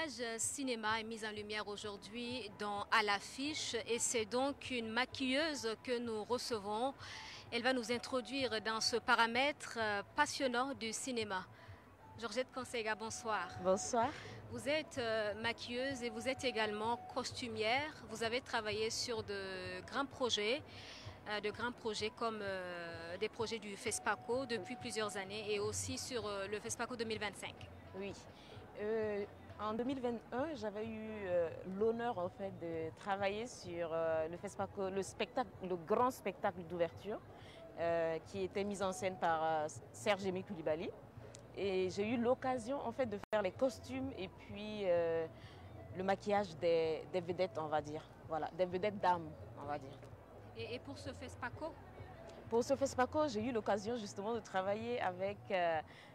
maquillage cinéma est mis en lumière aujourd'hui à l'affiche et c'est donc une maquilleuse que nous recevons. Elle va nous introduire dans ce paramètre passionnant du cinéma. Georgette Consega, bonsoir. Bonsoir. Vous êtes maquilleuse et vous êtes également costumière. Vous avez travaillé sur de grands projets comme des projets du FESPACO depuis plusieurs années et aussi sur le FESPACO 2025. Oui. En 2021, j'avais eu l'honneur en fait de travailler sur le FESPACO, le grand spectacle d'ouverture qui était mis en scène par Serge Aimé Coulibaly. Et j'ai eu l'occasion en fait de faire les costumes et puis le maquillage des vedettes, on va dire. Voilà, des vedettes dames, on va dire. Et pour ce FESPACO? Pour ce FESPACO, j'ai eu l'occasion justement de travailler avec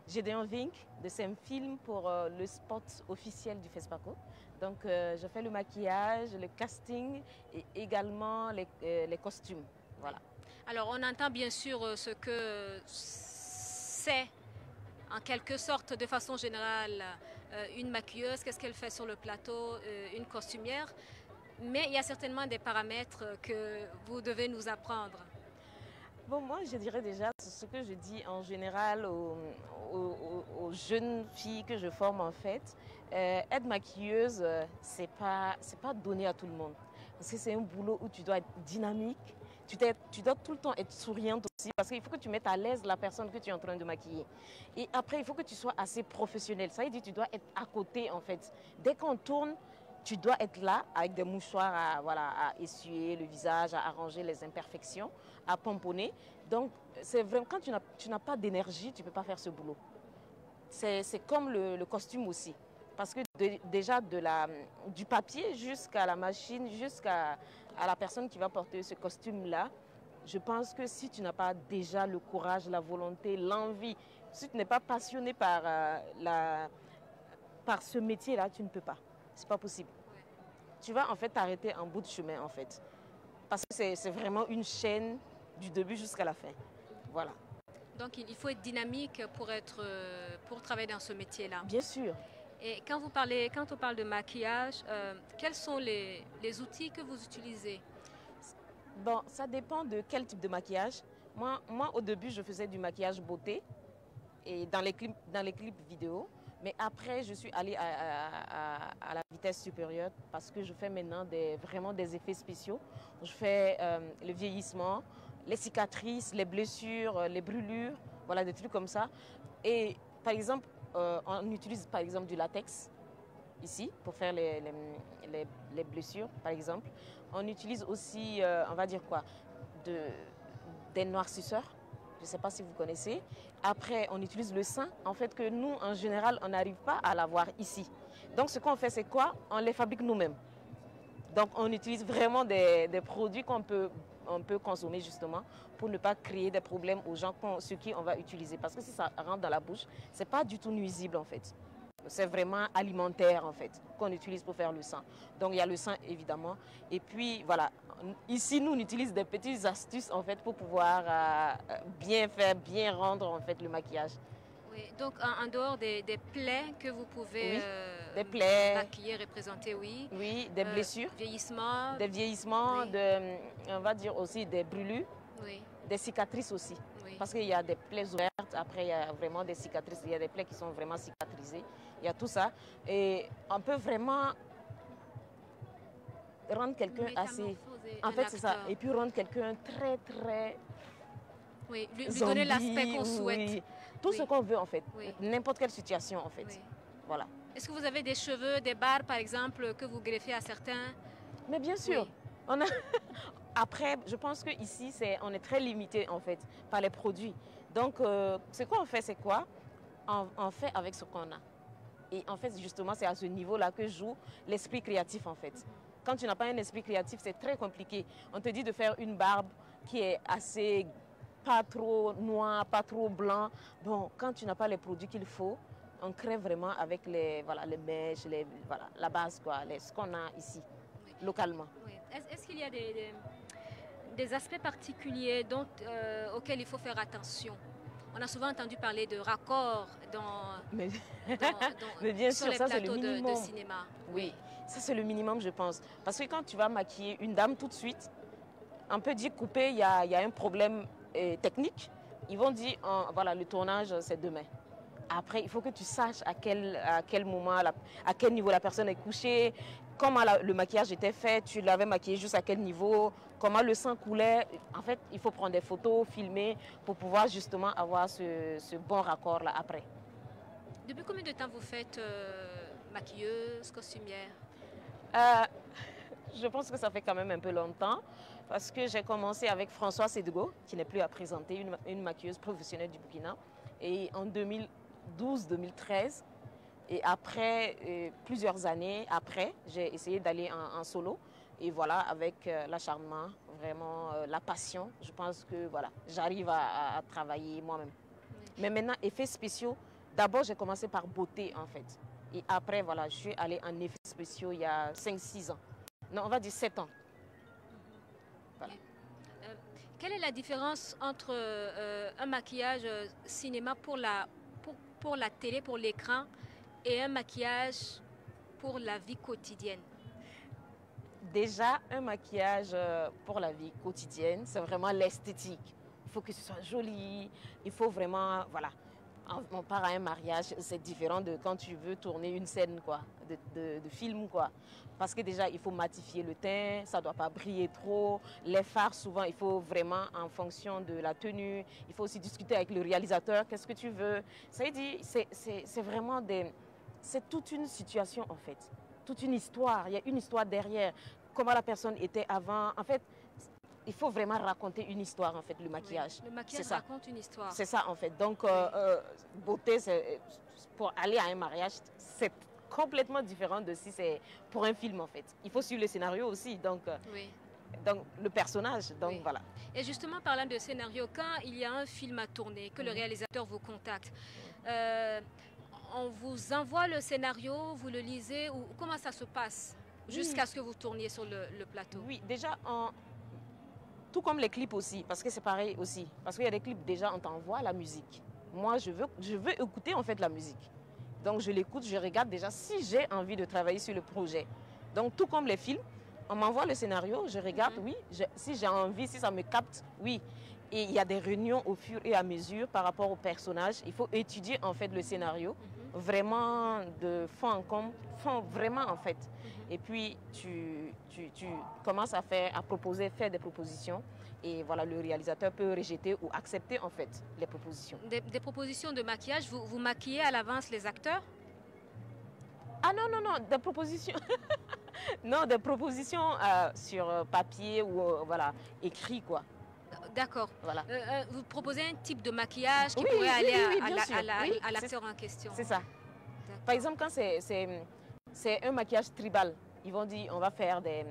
Gédéon Vink de Semfilm pour le spot officiel du FESPACO. Donc je fais le maquillage, le casting et également les costumes. Voilà. Alors on entend bien sûr ce que c'est en quelque sorte de façon générale une maquilleuse, qu'est-ce qu'elle fait sur le plateau, une costumière. Mais il y a certainement des paramètres que vous devez nous apprendre. Bon, moi, je dirais déjà ce que je dis en général aux jeunes filles que je forme en fait. Être maquilleuse, c'est pas donné à tout le monde. Parce que c'est un boulot où tu dois être dynamique, tu dois tout le temps être souriante aussi parce qu'il faut que tu mettes à l'aise la personne que tu es en train de maquiller. Et après, il faut que tu sois assez professionnelle. Ça veut dire que tu dois être à côté en fait. Dès qu'on tourne, tu dois être là avec des mouchoirs à essuyer le visage, à arranger les imperfections, à pomponner. Donc, c'est vraiment quand tu n'as pas d'énergie, tu ne peux pas faire ce boulot. C'est comme le costume aussi. Parce que déjà du papier jusqu'à la machine, jusqu'à la personne qui va porter ce costume-là, je pense que si tu n'as pas déjà le courage, la volonté, l'envie, si tu n'es pas passionné par ce métier-là, tu ne peux pas. C'est pas possible. Ouais. Tu vas en fait t'arrêter en bout de chemin en fait. Parce que c'est vraiment une chaîne du début jusqu'à la fin. Voilà. Donc il faut être dynamique pour travailler dans ce métier-là. Bien sûr. Et quand on parle de maquillage, quels sont les outils que vous utilisez? Bon, ça dépend de quel type de maquillage. Moi au début, je faisais du maquillage beauté et dans les clips vidéo. Mais après, je suis allée à la vitesse supérieure parce que je fais maintenant vraiment des effets spéciaux. Je fais le vieillissement, les cicatrices, les blessures, les brûlures, voilà, des trucs comme ça. Et par exemple, on utilise par exemple du latex ici pour faire les blessures, par exemple. On utilise aussi, on va dire quoi, des noircisseurs. Je ne sais pas si vous connaissez. Après, on utilise le sein, en fait, que nous, en général, on n'arrive pas à l'avoir ici. Donc, ce qu'on fait, c'est quoi? On les fabrique nous-mêmes. Donc, on utilise vraiment des produits qu'on peut consommer, justement, pour ne pas créer des problèmes aux gens sur qui on va utiliser. Parce que si ça rentre dans la bouche, ce n'est pas du tout nuisible, en fait. C'est vraiment alimentaire, en fait, qu'on utilise pour faire le sein. Donc, il y a le sein, évidemment. Et puis, voilà. Ici, nous, on utilise des petites astuces, en fait, pour pouvoir bien rendre, en fait, le maquillage. Oui, donc en dehors des plaies que vous pouvez oui, des plaies, maquiller, représenter, oui. Oui, des blessures. Vieillissement. Des vieillissements, oui. On va dire aussi des brûlures. Oui. Des cicatrices aussi. Oui. Parce qu'il y a des plaies ouvertes, après il y a vraiment des cicatrices, il y a des plaies qui sont vraiment cicatrisées. Il y a tout ça. Et on peut vraiment rendre quelqu'un assez... En fait, c'est ça. Et puis rendre quelqu'un très... Oui, lui donner l'aspect qu'on souhaite. Oui. Tout ce qu'on veut en fait. Oui. N'importe quelle situation en fait. Oui. Voilà. Est-ce que vous avez des cheveux, des barres par exemple, que vous greffez à certains? Mais bien sûr. Oui. Après, je pense qu'ici, on est très limité en fait par les produits. Donc, ce qu'on fait, c'est quoi? On fait avec ce qu'on a. Et en fait, justement, c'est à ce niveau-là que joue l'esprit créatif en fait. Quand tu n'as pas un esprit créatif, c'est très compliqué. On te dit de faire une barbe qui est assez... pas trop noir, pas trop blanc. Bon, quand tu n'as pas les produits qu'il faut, on crée vraiment avec les mèches, la base, quoi, ce qu'on a ici, oui. Localement. Oui. Est-ce qu'il y a des aspects particuliers auxquels il faut faire attention On a souvent entendu parler de raccords Mais, dans, mais bien sur sûr, les ça c'est le plateaux de minimum. cinéma. Oui, ça c'est le minimum, je pense. Parce que quand tu vas maquiller une dame tout de suite, on peut dire couper, il y a un problème technique. Ils vont dire, voilà, le tournage c'est demain. Après, il faut que tu saches à quel moment, à quel niveau la personne est couchée, comment le maquillage était fait, tu l'avais maquillé juste à quel niveau, comment le sang coulait. En fait, il faut prendre des photos, filmer pour pouvoir justement avoir ce bon raccord-là après. Depuis combien de temps vous faites maquilleuse, costumière? Euh, je pense que ça fait quand même un peu longtemps parce que j'ai commencé avec Françoise Sédego, qui n'est plus à présenter, une maquilleuse professionnelle du Burkina. Et en 2012-2013, et après, plusieurs années après, j'ai essayé d'aller en solo. Et voilà, avec l'acharnement, vraiment la passion, je pense que voilà, j'arrive à travailler moi-même. Oui. Mais maintenant, effets spéciaux, d'abord j'ai commencé par beauté en fait. Et après, voilà, je suis allée en effets spéciaux il y a 5-6 ans. Non, on va dire 7 ans. Voilà. Quelle est la différence entre un maquillage cinéma pour la télé, pour l'écran, et un maquillage pour la vie quotidienne? Déjà, un maquillage pour la vie quotidienne, c'est vraiment l'esthétique. Il faut que ce soit joli, il faut vraiment, voilà. On part à un mariage, c'est différent de quand tu veux tourner une scène quoi, de film. Quoi. Parce que déjà, il faut matifier le teint, ça ne doit pas briller trop. Les fards, souvent, il faut vraiment en fonction de la tenue. Il faut aussi discuter avec le réalisateur, qu'est-ce que tu veux. Ça veut dire, c'est vraiment c'est toute une situation en fait, toute une histoire. Il y a une histoire derrière, comment la personne était avant. En fait, il faut vraiment raconter une histoire, en fait, le maquillage. Oui, le maquillage raconte une histoire. C'est ça, en fait. Donc, beauté, pour aller à un mariage, c'est complètement différent de si c'est pour un film, en fait. Il faut suivre le scénario aussi, donc, oui. donc le personnage, donc oui. voilà. Et justement, parlant de scénario, quand il y a un film à tourner, que le réalisateur vous contacte, on vous envoie le scénario, vous le lisez, ou comment ça se passe jusqu'à ce que vous tourniez sur le plateau? Oui, déjà, tout comme les clips aussi, parce que c'est pareil aussi. Parce qu'il y a des clips, déjà, on t'envoie la musique. Moi, je veux écouter, en fait, la musique. Donc, je l'écoute, je regarde déjà si j'ai envie de travailler sur le projet. Donc, tout comme les films, on m'envoie le scénario, je regarde, oui. Si j'ai envie, si ça me capte, oui. Et il y a des réunions au fur et à mesure par rapport au personnage. Il faut étudier, en fait, le scénario, vraiment de fond en comble, vraiment, en fait. Et puis, tu commences à proposer, faire des propositions. Et voilà, le réalisateur peut rejeter ou accepter, en fait, les propositions. Des propositions de maquillage, vous maquillez à l'avance les acteurs? Ah non, non, non, des propositions. Non, des propositions sur papier ou voilà, écrit, quoi. D'accord. Voilà. Vous proposez un type de maquillage qui oui, pourrait aller oui, à l'acteur en question. C'est ça. Par exemple, quand c'est un maquillage tribal, ils vont dire on va faire des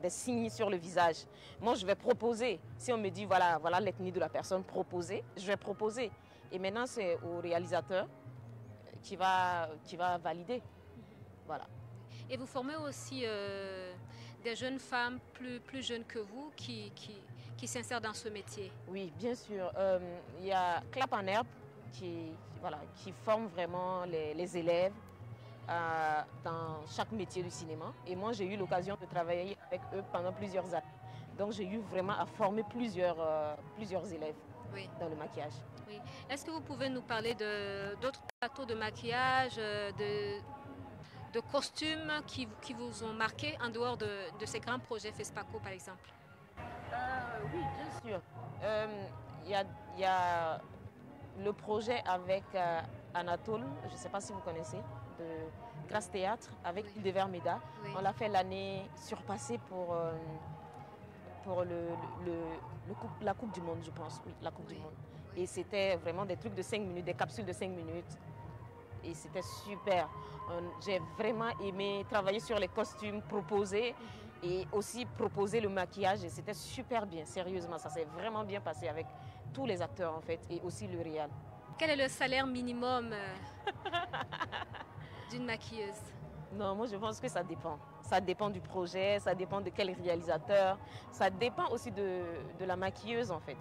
signes sur le visage. Moi, je vais proposer. Si on me dit voilà l'ethnie de la personne, proposer, je vais proposer. Et maintenant, c'est au réalisateur qui va valider. Voilà. Et vous formez aussi des jeunes femmes plus jeunes que vous qui s'insèrent dans ce métier? Oui, bien sûr. Il y a Clap en Herbe qui forme vraiment les élèves dans chaque métier du cinéma. Et moi, j'ai eu l'occasion de travailler avec eux pendant plusieurs années. Donc, j'ai eu vraiment à former plusieurs élèves dans le maquillage. Oui. Est-ce que vous pouvez nous parler d'autres plateaux de maquillage, de costumes qui vous ont marqué en dehors de ces grands projets FESPACO, par exemple? Oui, bien sûr. Il y a le projet avec Anatole, je ne sais pas si vous connaissez, de Grâce Théâtre, avec Hildever Meda. Oui. On l'a fait l'année surpassée pour la Coupe du Monde, je pense. Oui, la Coupe du Monde. Et c'était vraiment des trucs de 5 minutes, des capsules de 5 minutes. Et c'était super. J'ai vraiment aimé travailler sur les costumes, proposer et aussi proposer le maquillage. Et c'était super bien, sérieusement. Ça s'est vraiment bien passé avec tous les acteurs en fait et aussi le réal. Quel est le salaire minimum d'une maquilleuse? Non, moi je pense que ça dépend. Ça dépend du projet, ça dépend de quel réalisateur. Ça dépend aussi de la maquilleuse en fait.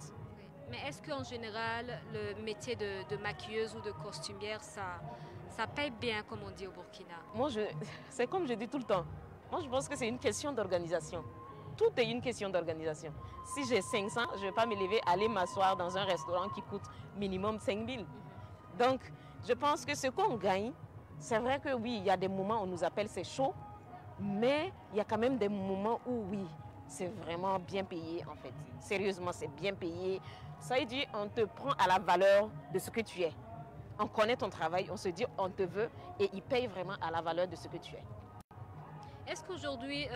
Mais est-ce qu'en général, le métier de maquilleuse ou de costumière, ça paye bien, comme on dit au Burkina? Moi, c'est comme je dis tout le temps. Moi, je pense que c'est une question d'organisation. Tout est une question d'organisation. Si j'ai 500, je ne vais pas me lever, aller m'asseoir dans un restaurant qui coûte minimum 5000. Donc, je pense que ce qu'on gagne, c'est vrai que oui, il y a des moments où on nous appelle c'est chaud, mais il y a quand même des moments où oui, c'est vraiment bien payé en fait. Sérieusement, c'est bien payé. Ça veut dire on te prend à la valeur de ce que tu es. On connaît ton travail, on se dit on te veut et ils payent vraiment à la valeur de ce que tu es. Est-ce qu'aujourd'hui,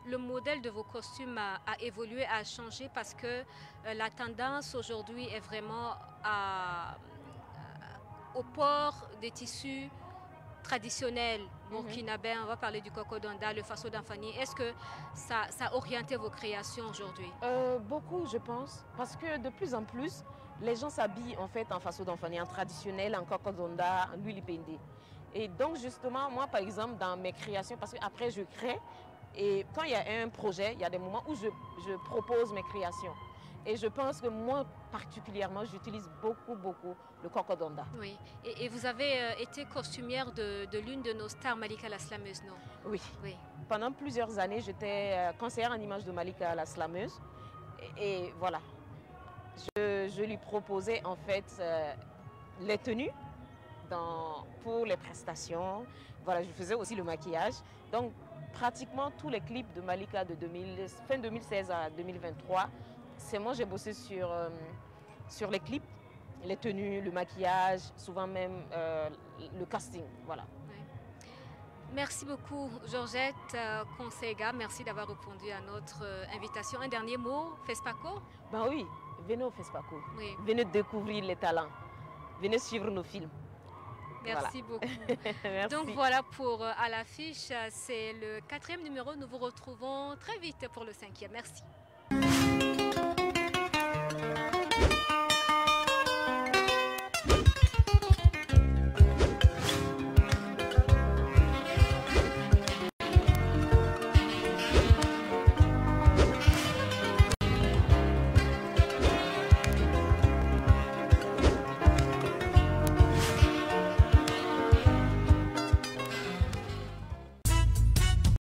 le modèle de vos costumes a évolué, a changé parce que la tendance aujourd'hui est vraiment au port des tissus traditionnels burkinabés? On va parler du cocodonda, le faso d'Anfani. Est-ce que ça a orienté vos créations aujourd'hui? Beaucoup, je pense, parce que de plus en plus, les gens s'habillent en fait en faso d'Anfani, en traditionnel, en cocodonda, en huilipende. Et donc justement, moi par exemple, dans mes créations, parce qu'après je crée, et quand il y a un projet, il y a des moments où je propose mes créations. Et je pense que moi particulièrement, j'utilise beaucoup le cocodonda. Oui, et vous avez été costumière de l'une de nos stars, Malika la Slameuse, non? Oui. Oui. Pendant plusieurs années, j'étais conseillère en images de Malika la Slameuse. Et voilà, je lui proposais en fait les tenues pour les prestations. Voilà, je faisais aussi le maquillage. Donc, pratiquement tous les clips de Malika de fin 2016 à 2023, c'est moi j'ai bossé sur les clips, les tenues, le maquillage, souvent même le casting. Voilà. Oui. Merci beaucoup, Georgette Consega. Merci d'avoir répondu à notre invitation. Un dernier mot, FESPACO? Ben oui, venez au FESPACO. Oui. Venez découvrir les talents. Venez suivre nos films. Merci voilà. beaucoup. Merci. Donc voilà pour À l'affiche, c'est le 4e numéro. Nous vous retrouvons très vite pour le 5e. Merci.